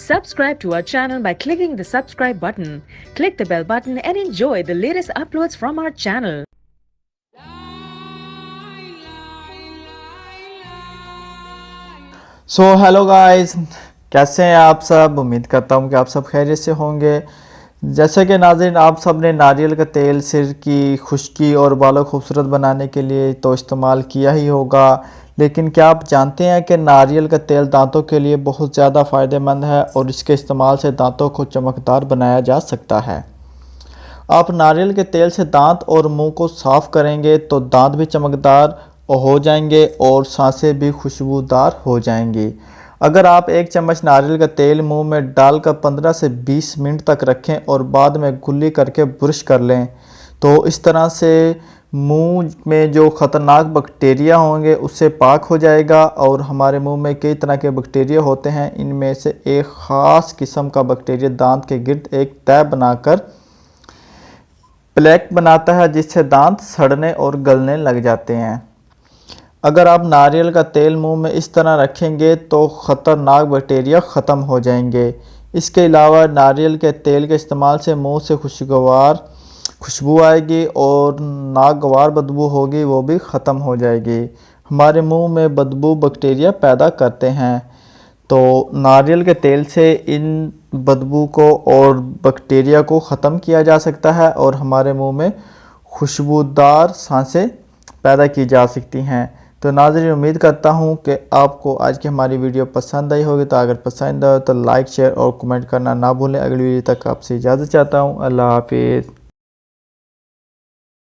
Subscribe to our channel by clicking the subscribe button. Click the bell button and enjoy the latest uploads from our channel. Hello guys, कैसे हैं आप सब। उम्मीद करता हूं कि आप सब खैरियत से होंगे। जैसे कि नाज़रीन, आप सब ने नारियल का तेल सिर की खुश्की और बालों खूबसूरत बनाने के लिए तो इस्तेमाल किया ही होगा, लेकिन क्या आप जानते हैं कि नारियल का तेल दांतों के लिए बहुत ज़्यादा फ़ायदेमंद है और इसके इस्तेमाल से दांतों को चमकदार बनाया जा सकता है। आप नारियल के तेल से दांत और मुंह को साफ़ करेंगे तो दांत भी चमकदार हो जाएंगे और सांसें भी खुशबूदार हो जाएंगी। अगर आप एक चम्मच नारियल का तेल मुंह में डालकर 15 से 20 मिनट तक रखें और बाद में कुल्ली करके ब्रश कर लें तो इस तरह से मुंह में जो ख़तरनाक बैक्टीरिया होंगे उससे पाक हो जाएगा। और हमारे मुंह में कई तरह के बैक्टीरिया होते हैं, इनमें से एक ख़ास किस्म का बैक्टीरिया दांत के गिर्द एक तह बनाकर प्लेक बनाता है, जिससे दांत सड़ने और गलने लग जाते हैं। अगर आप नारियल का तेल मुंह में इस तरह रखेंगे तो ख़तरनाक बैक्टीरिया ख़त्म हो जाएंगे। इसके अलावा नारियल के तेल के इस्तेमाल से मुंह से खुशबू आएगी और नागवार बदबू होगी, वो भी ख़त्म हो जाएगी। हमारे मुंह में बदबू बैक्टीरिया पैदा करते हैं, तो नारियल के तेल से इन बदबू को और बैक्टीरिया को ख़त्म किया जा सकता है और हमारे मुंह में खुशबूदार सांसें पैदा की जा सकती हैं। तो नाज़रीन, उम्मीद करता हूं कि आपको आज की हमारी वीडियो पसंद आई होगी। तो अगर पसंद आए तो लाइक, शेयर और कमेंट करना ना भूलें। अगली वीडियो तक आपसे इजाज़त चाहता हूं। अल्लाह हाफिज़।